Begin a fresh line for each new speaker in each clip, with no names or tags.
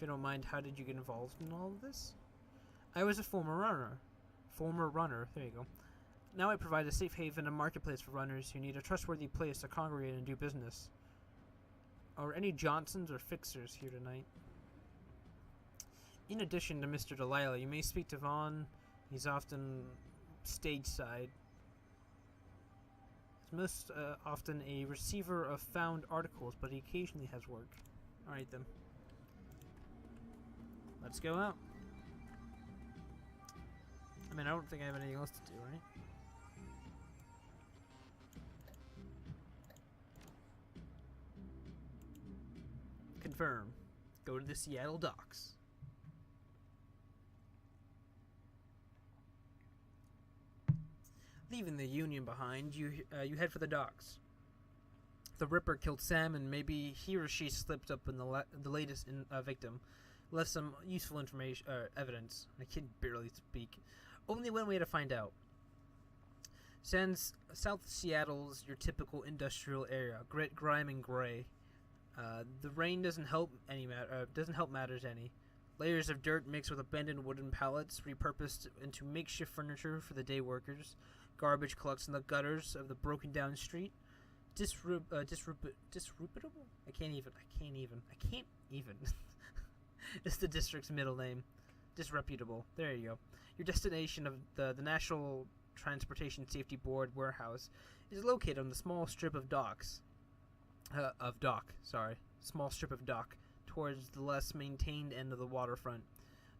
If you don't mind, how did you get involved in all of this? I was a former runner. There you go. Now I provide a safe haven and marketplace for runners who need a trustworthy place to congregate and do business. Are any Johnsons or fixers here tonight? In addition to Mr. Delilah, you may speak to Vaughn. He's often stage side. He's most often a receiver of found articles, but he occasionally has work. Alright then. Let's go out. I mean, I don't think I have anything else to do, right? Confirm. Go to the Seattle docks. Leaving the Union behind, you head for the docks. The Ripper killed Sam, and maybe he or she slipped up in the latest victim. Left some useful information, evidence. I can barely speak. Only one way to find out. South Seattle's your typical industrial area, grit, grime, and gray. The rain doesn't help matters any. Layers of dirt mixed with abandoned wooden pallets, repurposed into makeshift furniture for the day workers. Garbage collects in the gutters of the broken down street. Disreputable? I can't even. It's the district's middle name. Disreputable. There you go. Your destination of the National Transportation Safety Board warehouse is located on the small strip of small strip of dock towards the less maintained end of the waterfront.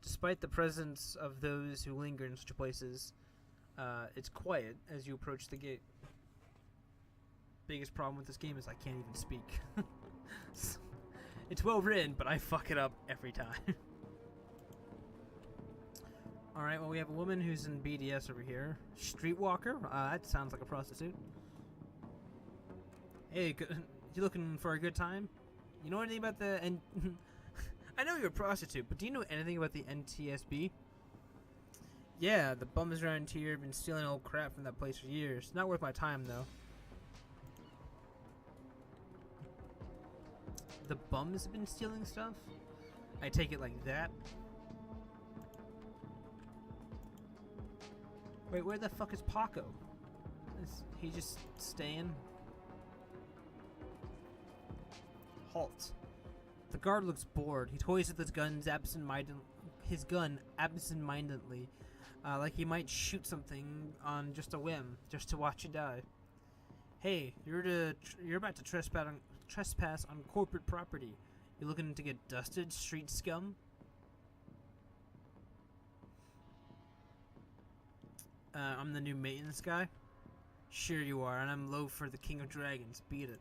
Despite the presence of those who linger in such places, it's quiet as you approach the gate. Biggest problem with this game is I can't even speak. It's well written, but I fuck it up every time. Alright, well, we have a woman who's in BDS over here. Streetwalker? That sounds like a prostitute. Hey, you looking for a good time? You know anything about the... I know you're a prostitute, but do you know anything about the NTSB? Yeah, the bums around here have been stealing old crap from that place for years. Not worth my time, though. The bums have been stealing stuff? I take it like that. Wait, where the fuck is Paco? Is he just staying? Halt. The guard looks bored. He toys with his gun absent-mindedly, like he might shoot something on just a whim, just to watch you die. Hey, you're about to trespass on corporate property. You looking to get dusted, street scum? I'm the new maintenance guy. Sure you are, and I'm low for the King of Dragons. Beat it.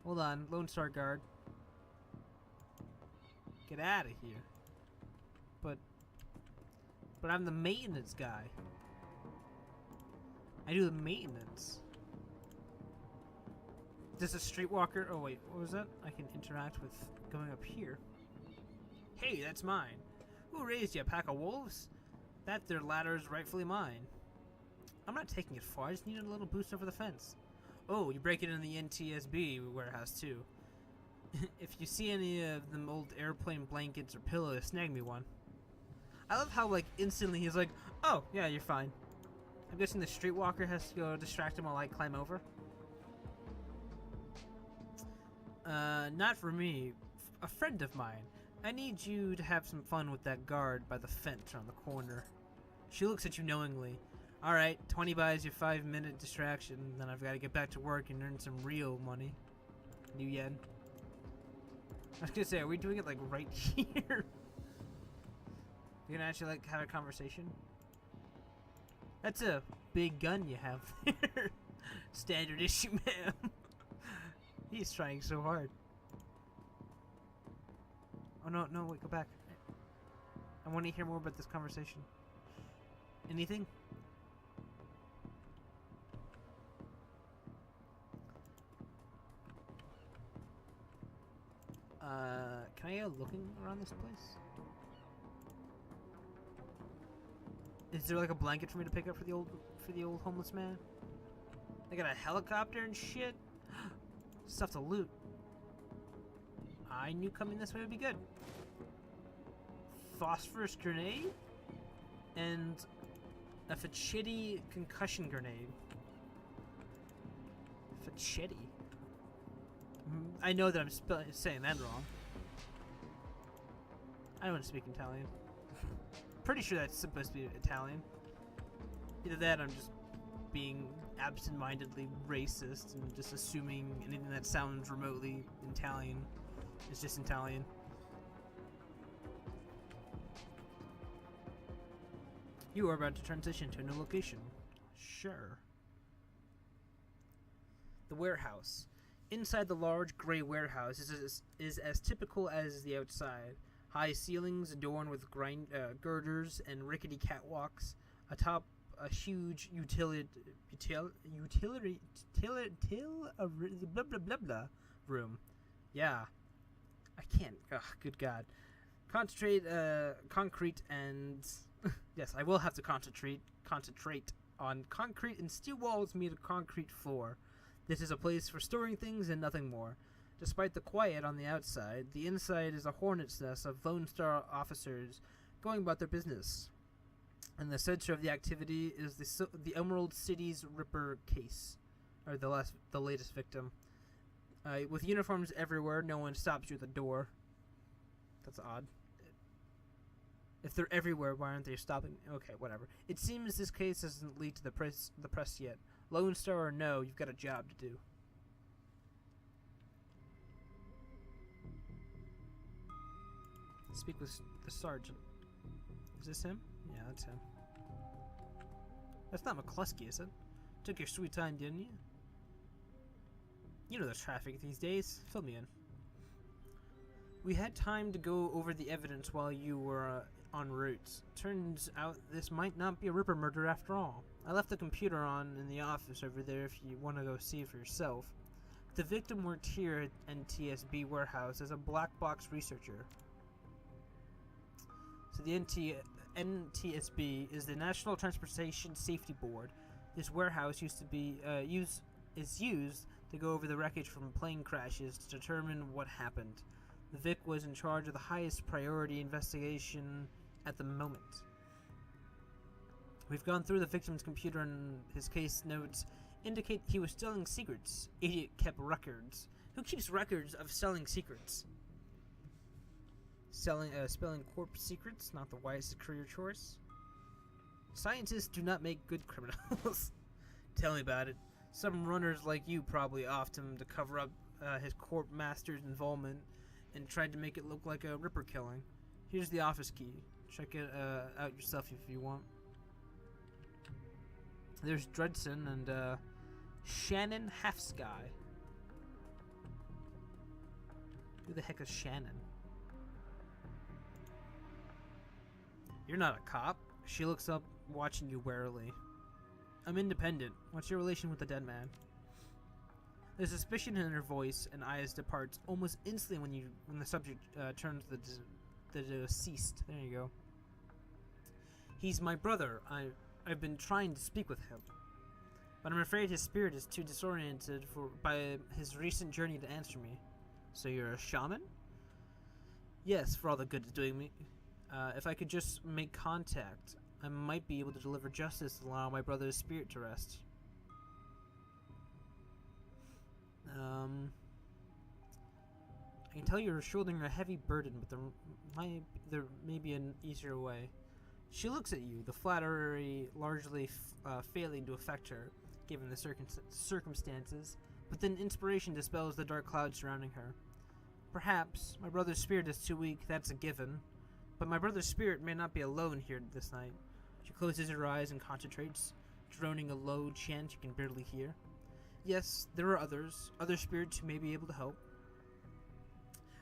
Hold on, Lone Star Guard. Get out of here. But I'm the maintenance guy. I do the maintenance. Does a streetwalker... Oh wait, what was that? I can interact with going up here. Hey, that's mine. Who raised you, a pack of wolves? That their ladder is rightfully mine. I'm not taking it far, I just needed a little boost over the fence. Oh, you break it in the NTSB warehouse too. If you see any of them old airplane blankets or pillows, snag me one. I love how, like, instantly he's like, oh, yeah, you're fine. I'm guessing the streetwalker has to go distract him while I climb over. Not for me. A friend of mine. I need you to have some fun with that guard by the fence around the corner. She looks at you knowingly. Alright, 20 buys your 5-minute distraction, then I've got to get back to work and earn some real money. New yen. I was gonna say, are we doing it, like, right here? You gonna actually, like, have a conversation? That's a big gun you have there. Standard issue, ma'am. He's trying so hard. Oh, no, wait, go back. I want to hear more about this conversation. Anything? Can I go looking around this place? Is there like a blanket for me to pick up for the old homeless man? They got a helicopter and shit? Stuff to loot. I knew coming this way would be good. Phosphorus grenade and a Fachiti concussion grenade. Fachiti? I know that I'm saying that wrong. I don't speak Italian. Pretty sure that's supposed to be Italian. Either that or I'm just being absent-mindedly racist and just assuming anything that sounds remotely Italian is just Italian. You are about to transition to a new location. Sure. The warehouse. Inside the large gray warehouse is as typical as the outside. High ceilings adorned with girders and rickety catwalks. Atop a huge utility blah blah blah blah room. Yeah. I can't. Ugh, good God. Concrete and yes, I will have to concentrate on concrete and steel walls made of concrete floor. This is a place for storing things and nothing more. Despite the quiet on the outside, the inside is a hornet's nest of Lone Star officers going about their business. And the center of the activity is the Emerald City's Ripper case, or the latest victim. With uniforms everywhere, no one stops you at the door. That's odd. If they're everywhere, why aren't they stopping? Okay, whatever. It seems this case doesn't lead to the press yet. Lone Star or no, you've got a job to do. Speak with the sergeant. Is this him? Yeah, that's him. That's not McCluskey, is it? Took your sweet time, didn't you? You know the traffic these days. Fill me in. We had time to go over the evidence while you were en route. Turns out this might not be a Ripper murder after all. I left the computer on in the office over there if you want to go see for yourself. The victim worked here at NTSB warehouse as a black box researcher. So the NTSB is the National Transportation Safety Board. This warehouse used to be used to go over the wreckage from plane crashes to determine what happened. The Vic was in charge of the highest priority investigation at the moment. We've gone through the victim's computer and his case notes indicate he was selling secrets. Idiot kept records. Who keeps records of selling secrets? Spelling corpse secrets, not the wisest career choice. Scientists do not make good criminals. Tell me about it. Some runners like you probably offed him to cover up his corp master's involvement and tried to make it look like a Ripper killing. Here's the office key. Check it out yourself if you want. There's Dresden and Shannon Halfsky. Who the heck is Shannon? You're not a cop. She looks up, watching you warily. I'm independent. What's your relation with the dead man? The suspicion in her voice and eyes departs almost instantly when the subject turns to the deceased. There you go. He's my brother. I've been trying to speak with him, but I'm afraid his spirit is too disoriented by his recent journey to answer me. So you're a shaman? Yes, for all the good it's doing me. If I could just make contact, I might be able to deliver justice and allow my brother's spirit to rest. I can tell you're shouldering a heavy burden, but there may be an easier way. She looks at you, the flattery largely failing to affect her, given the circumstances, but then inspiration dispels the dark clouds surrounding her. Perhaps my brother's spirit is too weak, that's a given, but my brother's spirit may not be alone here this night. She closes her eyes and concentrates, droning a low chant you can barely hear. Yes, there are other spirits who may be able to help.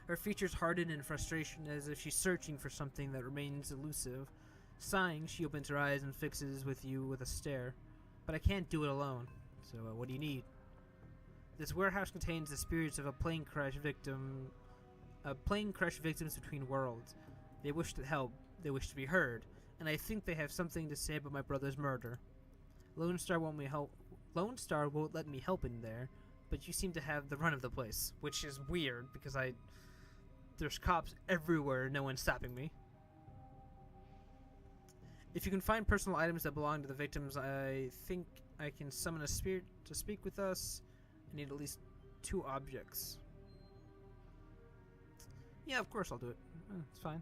Her features harden in frustration as if she's searching for something that remains elusive. Sighing, she opens her eyes and fixes with you with a stare. But I can't do it alone, so what do you need? This warehouse contains the spirits of plane crash victims between worlds. They wish to help, they wish to be heard, and I think they have something to say about my brother's murder. Lone Star won't let me help in there, but you seem to have the run of the place, which is weird because I There's cops everywhere, no one's stopping me. If you can find personal items that belong to the victims, I think I can summon a spirit to speak with us. I need at least 2 objects. Yeah, of course I'll do it. It's fine.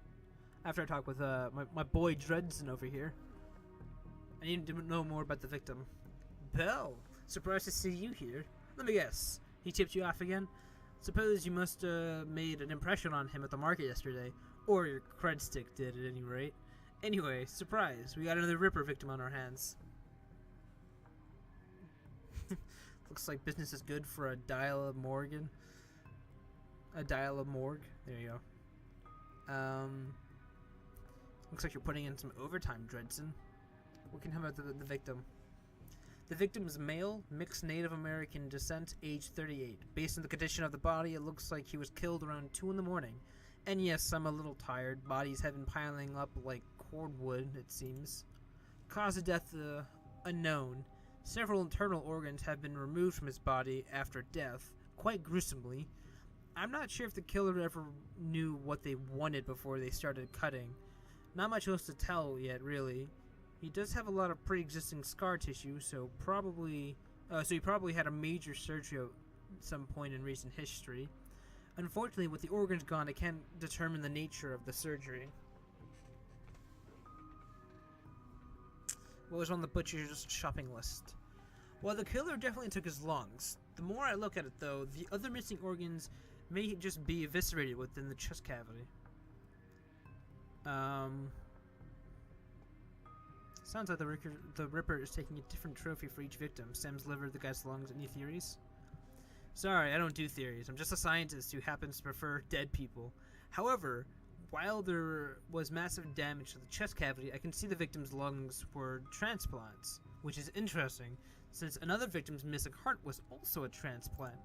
After I talk with my boy Dresden over here. I need to know more about the victim. Belle, surprised to see you here. Let me guess, he tipped you off again? Suppose you must have made an impression on him at the market yesterday. Or your cred stick did at any rate. Anyway, surprise, we got another Ripper victim on our hands. Looks like business is good for a dial of Morgan. A dial of morgue. There you go. Looks like you're putting in some overtime, Dresden. What can help about the victim? The victim is male, mixed Native American descent, age 38. Based on the condition of the body, it looks like he was killed around 2 in the morning. And yes, I'm a little tired. Bodies have been piling up like cordwood, it seems. Cause of death unknown. Several internal organs have been removed from his body after death, quite gruesomely. I'm not sure if the killer ever knew what they wanted before they started cutting. Not much else to tell yet, really. He does have a lot of pre-existing scar tissue, so he probably had a major surgery at some point in recent history. Unfortunately, with the organs gone, I can't determine the nature of the surgery. What was on the butcher's shopping list? Well, the killer definitely took his lungs. The more I look at it, though, the other missing organs may just be eviscerated within the chest cavity. Sounds like the Ripper is taking a different trophy for each victim. Sam's liver, the guy's lungs. Any theories? Sorry, I don't do theories. I'm just a scientist who happens to prefer dead people. However, while there was massive damage to the chest cavity, I can see the victim's lungs were transplants, which is interesting, since another victim's missing heart was also a transplant.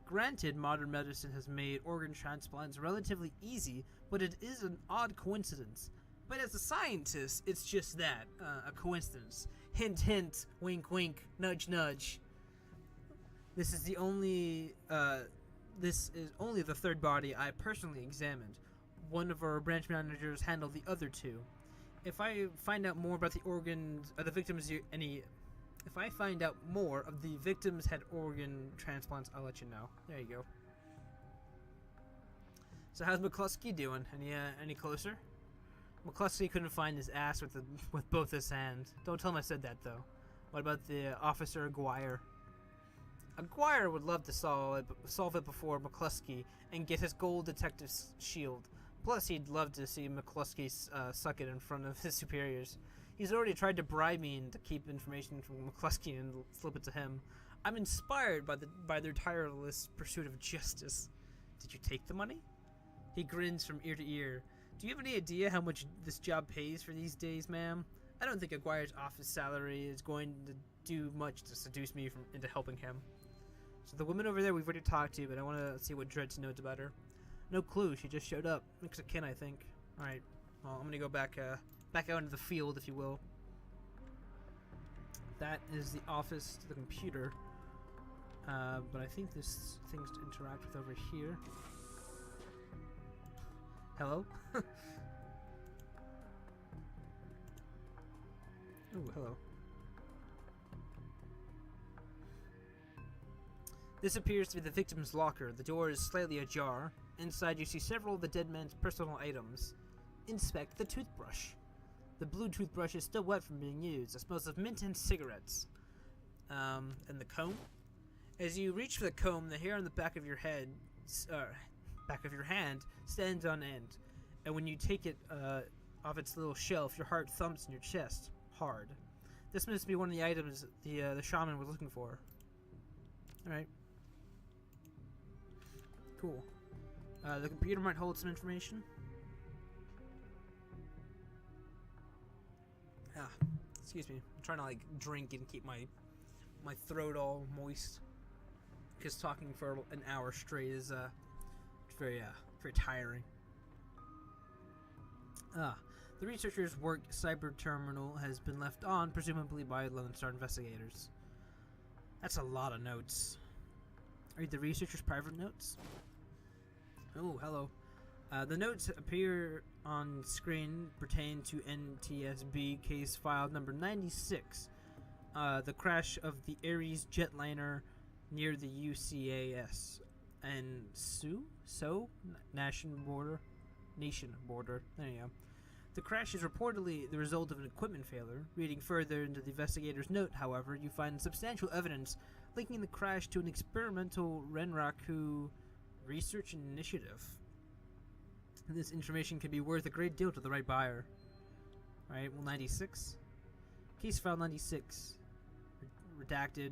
Granted, modern medicine has made organ transplants relatively easy, but it is an odd coincidence. But as a scientist, it's just that, a coincidence. Hint, hint, wink, wink, nudge, nudge. This is only the 3rd body I personally examined. One of our branch managers handled the other 2. If I find out more about the organs, if I find out more of the victims had organ transplants, I'll let you know. There you go. So how's McCluskey doing? Any closer? McCluskey couldn't find his ass with both his hands. Don't tell him I said that, though. What about the Officer Aguirre? Aguirre would love to solve it before McCluskey and get his gold detective's shield. Plus, he'd love to see McCluskey suck it in front of his superiors. He's already tried to bribe me to keep information from McCluskey and slip it to him. I'm inspired by their tireless pursuit of justice. Did you take the money? He grins from ear to ear. Do you have any idea how much this job pays for these days, ma'am? I don't think Aguirre's office salary is going to do much to seduce me into helping him. So the woman over there we've already talked to, but I want to see what Dresden knows about her. No clue, she just showed up. Looks a kin, I think. Alright, well, I'm going to go back out into the field, if you will. That is the office to the computer. But I think there's things to interact with over here. Hello? Ooh, hello. This appears to be the victim's locker. The door is slightly ajar. Inside you see several of the dead man's personal items. Inspect the toothbrush. The blue toothbrush is still wet from being used. It smells of mint and cigarettes. And the comb? As you reach for the comb, the hair on the back of your hand stands on end. And when you take it off its little shelf, your heart thumps in your chest. Hard. This must be one of the items the shaman was looking for. Alright. Cool. The computer might hold some information. Excuse me. I'm trying to drink and keep my throat all moist. Because talking for an hour straight is very tiring. The researcher's work cyber terminal has been left on, presumably by Lone Star investigators. That's a lot of notes. Read the researcher's private notes. Oh, hello. The notes appear on screen pertain to NTSB case file number 96, the crash of the Ares jetliner near the UCAS and nation border. There you go. The crash is reportedly the result of an equipment failure. Reading further into the investigator's note, however, you find substantial evidence linking the crash to an experimental Renraku research initiative. This information can be worth a great deal to the right buyer. Alright, well, 96. Case file 96. Redacted.